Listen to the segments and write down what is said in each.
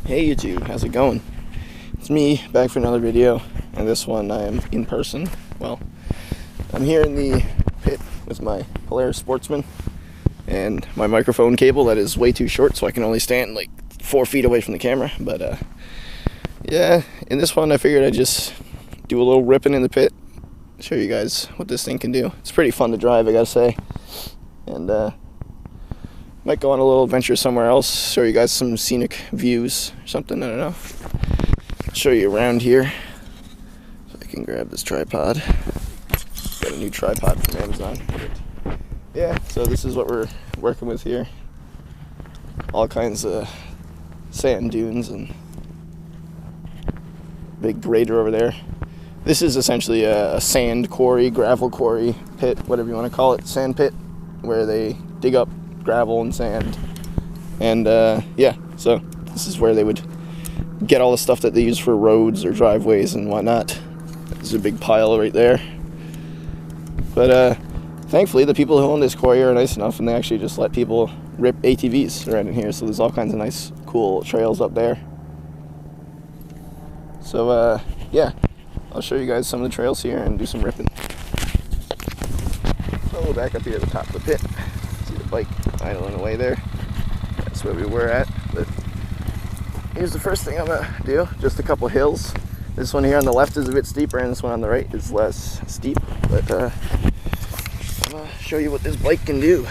Hey YouTube, how's it going? It's me, back for another video, and this one I am in person. Well, I'm here in the pit with my Polaris Sportsman and my microphone cable that is way too short, so I can only stand like 4 feet away from the camera. But yeah, in this one I figured I'd just do a little ripping in the pit, show you guys what this thing can do. It's pretty fun to drive, I gotta say, and might go on a little adventure somewhere else, show you guys some scenic views or something, I don't know. I'll show you around here. So I can grab this tripod. Got a new tripod from Amazon. Yeah, so this is what we're working with here. All kinds of sand dunes and big grader over there. This is essentially a sand quarry, gravel quarry pit, whatever you want to call it, sand pit, where they dig up gravel and sand, and yeah, so this is where they would get all the stuff that they use for roads or driveways and whatnot. There's a big pile right there, but thankfully the people who own this quarry are nice enough and they actually just let people rip ATVs around in here, so there's all kinds of nice cool trails up there. So yeah, I'll show you guys some of the trails here and do some ripping. So we'll back up here at the top of the pit. See the bike idling away there. That's where we were at. But here's the first thing I'm gonna do. Just a couple hills. This one here on the left is a bit steeper, and this one on the right is less steep. But I'm gonna show you what this bike can do.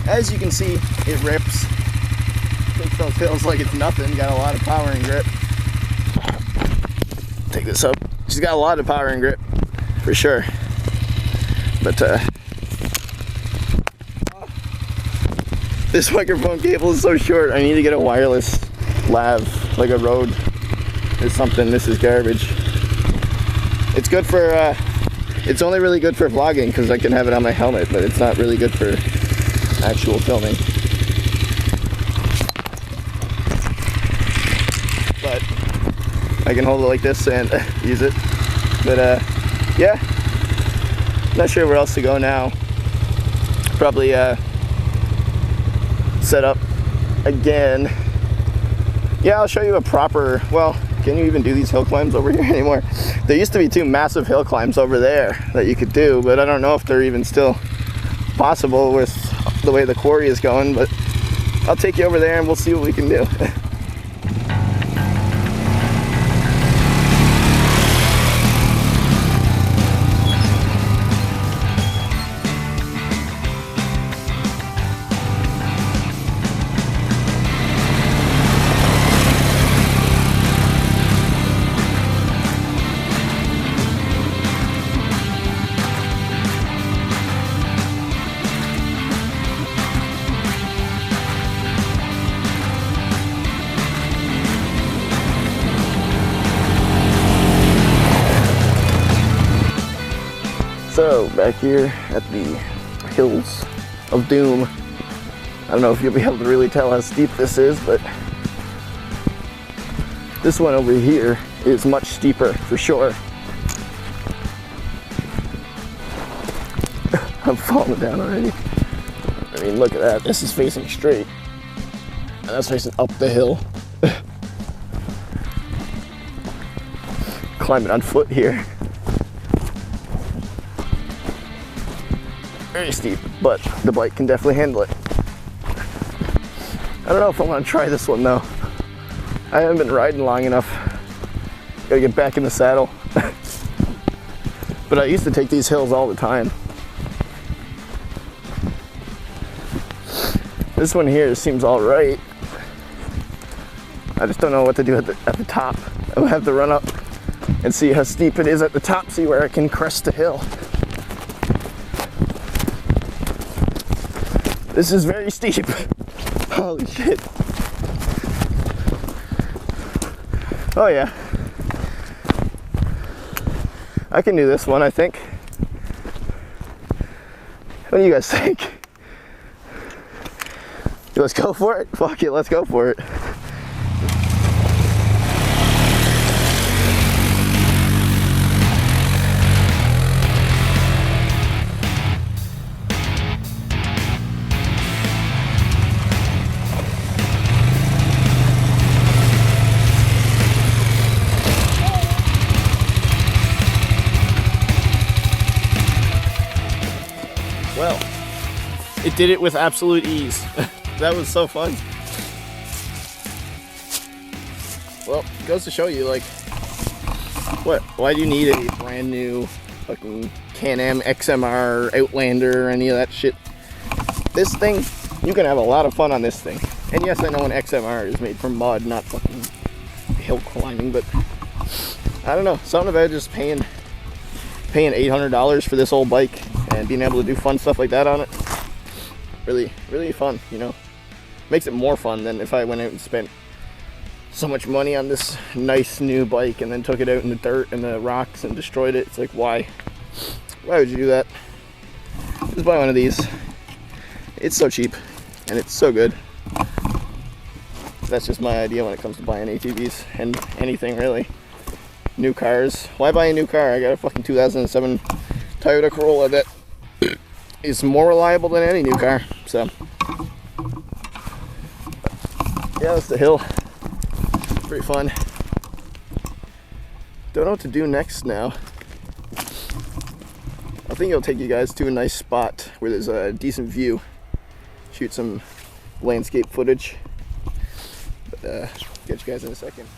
As you can see, it rips. Takes those hills like it's nothing. Got a lot of power and grip. Take this up. She's got a lot of power and grip, for sure. But this microphone cable is so short. I need to get a wireless lav, like a Rode or something. This is garbage. It's good for. It's only really good for vlogging because I can have it on my helmet, but it's not really good for actual filming. But I can hold it like this and use it. But yeah, not sure where else to go now. Probably set up again. Yeah, I'll show you a proper, well, can you even do these hill climbs over here anymore? There used to be 2 massive hill climbs over there that you could do, but I don't know if they're even still possible with the way the quarry is going, but I'll take you over there and we'll see what we can do. So, back here at the Hills of Doom. I don't know if you'll be able to really tell how steep this is, but this one over here is much steeper for sure. I'm falling down already. I mean, look at that. This is facing straight, and that's facing up the hill. Climbing on foot here. Very steep, but the bike can definitely handle it. I don't know if I want to try this one though. I haven't been riding long enough. Gotta get back in the saddle. But I used to take these hills all the time. This one here seems all right. I just don't know what to do at the top. I'll have to run up and see how steep it is at the top, see where I can crest the hill. This is very steep. Holy shit. Oh yeah. I can do this one, I think. What do you guys think? Let's go for it. Fuck it, let's go for it. Well, it did it with absolute ease. That was so fun. Well, it goes to show you, like, why do you need a brand new fucking Can-Am XMR Outlander or any of that shit? This thing, you can have a lot of fun on this thing. And yes, I know an XMR is made from mud, not fucking hill climbing, but I don't know, something about just paying $800 for this old bike and being able to do fun stuff like that on it, really, really fun, you know. Makes it more fun than if I went out and spent so much money on this nice new bike and then took it out in the dirt and the rocks and destroyed it. It's like, why would you do that? Just buy one of these. It's so cheap and it's so good. That's just my idea when it comes to buying ATVs and anything really. New cars. Why buy a new car? I got a fucking 2007 Toyota Corolla that is more reliable than any new car. So yeah, that's the hill. Pretty fun. Don't know what to do next now. I think it'll take you guys to a nice spot where there's a decent view. Shoot some landscape footage. But get you guys in a second.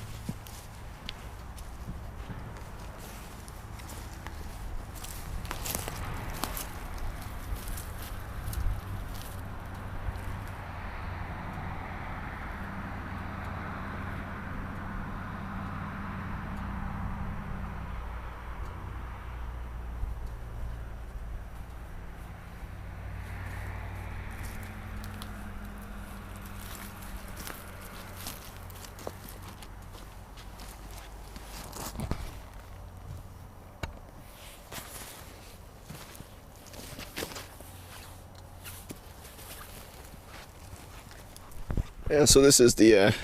Yeah, so this is the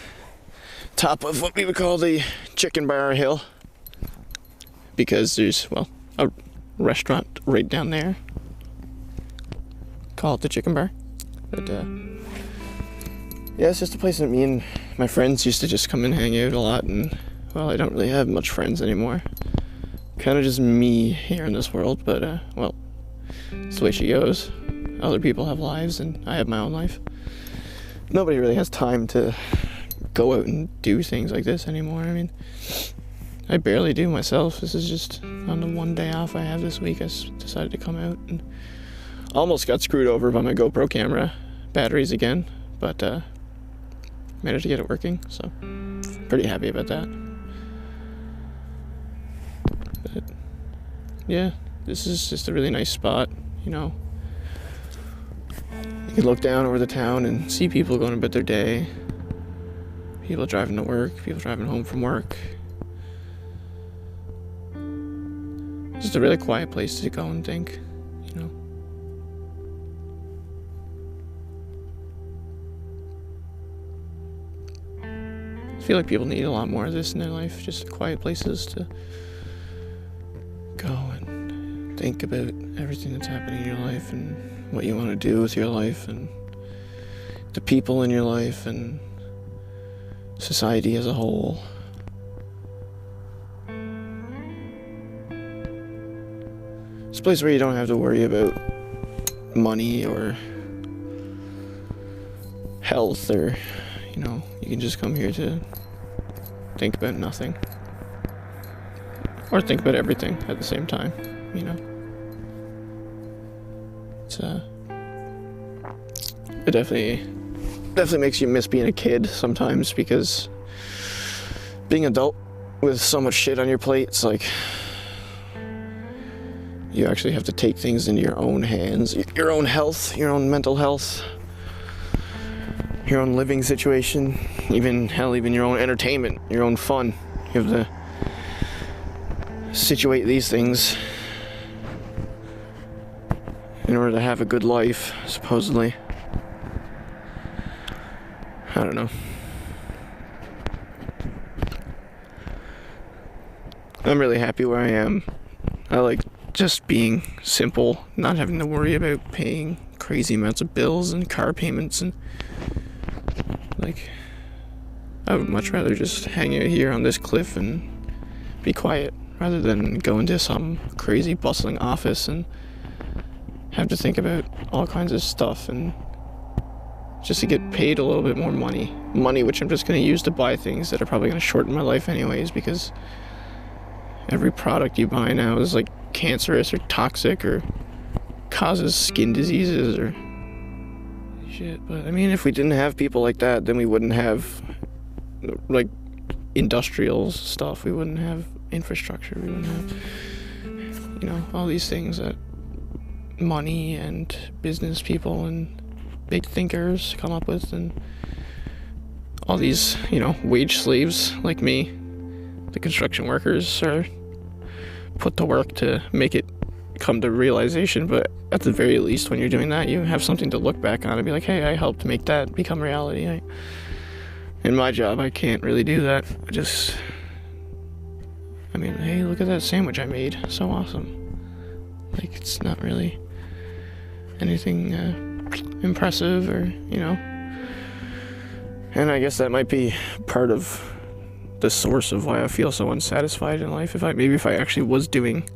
top of what we would call the Chicken Bar Hill, because there's, well, a restaurant right down there. Call it the Chicken Bar. But yeah, it's just a place that me and my friends used to just come and hang out a lot, and well, I don't really have much friends anymore. Kind of just me here in this world, but well, it's the way she goes. Other people have lives and I have my own life. Nobody really has time to go out and do things like this anymore. I mean, I barely do myself. This is just on the one day off I have this week. I decided to come out and almost got screwed over by my GoPro camera batteries again, but managed to get it working, so pretty happy about that. But yeah, this is just a really nice spot, you know. You can look down over the town and see people going about their day. People driving to work, people driving home from work. Just a really quiet place to go and think, you know. I feel like people need a lot more of this in their life, just quiet places to go and think about everything that's happening in your life and what you want to do with your life and the people in your life and society as a whole. It's a place where you don't have to worry about money or health, or, you know, you can just come here to think about nothing. Or think about everything at the same time, you know. It's it definitely definitely makes you miss being a kid sometimes, because being an adult with so much shit on your plate, it's like you actually have to take things into your own hands, your own health, your own mental health, your own living situation, even your own entertainment, your own fun. You have to situate these things in order to have a good life, supposedly. I don't know. I'm really happy where I am. I like just being simple, not having to worry about paying crazy amounts of bills and car payments, and like, I would much rather just hang out here on this cliff and be quiet rather than go into some crazy bustling office and have to think about all kinds of stuff, and just to get paid a little bit more money which I'm just going to use to buy things that are probably going to shorten my life anyways, because every product you buy now is like cancerous or toxic or causes skin diseases or shit. But I mean, if we didn't have people like that, then we wouldn't have like industrial stuff, we wouldn't have infrastructure, we wouldn't have, you know, all these things that money and business people and big thinkers come up with, and all these, you know, wage slaves like me, the construction workers, are put to work to make it come to realization. But at the very least, when you're doing that, you have something to look back on and be like, hey, I helped make that become reality. In my job, I can't really do that. I mean, hey, look at that sandwich I made, so awesome. Like, it's not really anything impressive, or, you know. And I guess that might be part of the source of why I feel so unsatisfied in life. If I actually was doing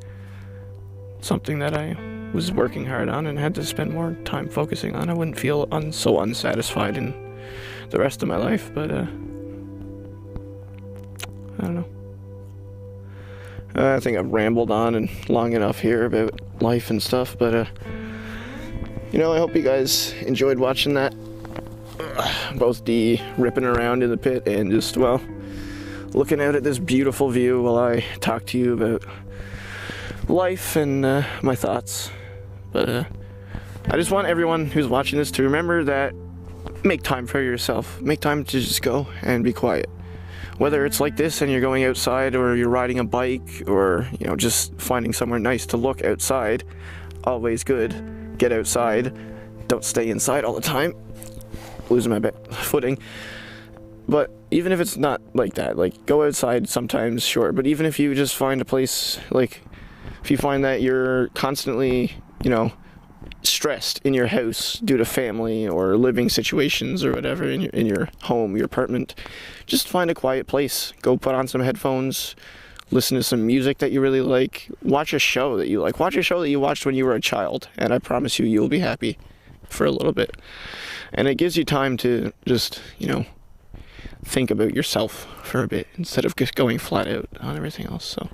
something that I was working hard on and had to spend more time focusing on, I wouldn't feel so unsatisfied in the rest of my life. But I don't know. I think I've rambled on and long enough here about life and stuff, but you know, I hope you guys enjoyed watching that. Both the ripping around in the pit and just, well, looking out at this beautiful view while I talk to you about life and my thoughts. But I just want everyone who's watching this to remember that make time for yourself. Make time to just go and be quiet. Whether it's like this and you're going outside, or you're riding a bike, or, you know, just finding somewhere nice to look outside, always good. Get outside. Don't stay inside all the time. Losing my footing. But even if it's not like that, like, go outside sometimes, sure. But even if you just find a place, like, if you find that you're constantly, you know, stressed in your house due to family or living situations or whatever, in your home, your apartment, just find a quiet place. Go put on some headphones, listen to some music that you really like, watch a show that you like, watch a show that you watched when you were a child, and I promise you, you'll be happy for a little bit. And it gives you time to just, you know, think about yourself for a bit instead of just going flat out on everything else. So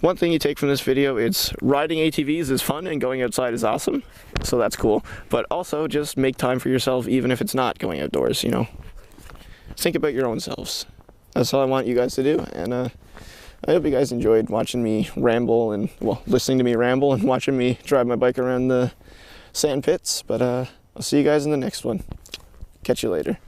one thing you take from this video, it's riding ATVs is fun and going outside is awesome, so that's cool. But also just make time for yourself, even if it's not going outdoors, you know. Think about your own selves. That's all I want you guys to do, and I hope you guys enjoyed watching me ramble, and, well, listening to me ramble and watching me drive my bike around the sand pits. But I'll see you guys in the next one. Catch you later.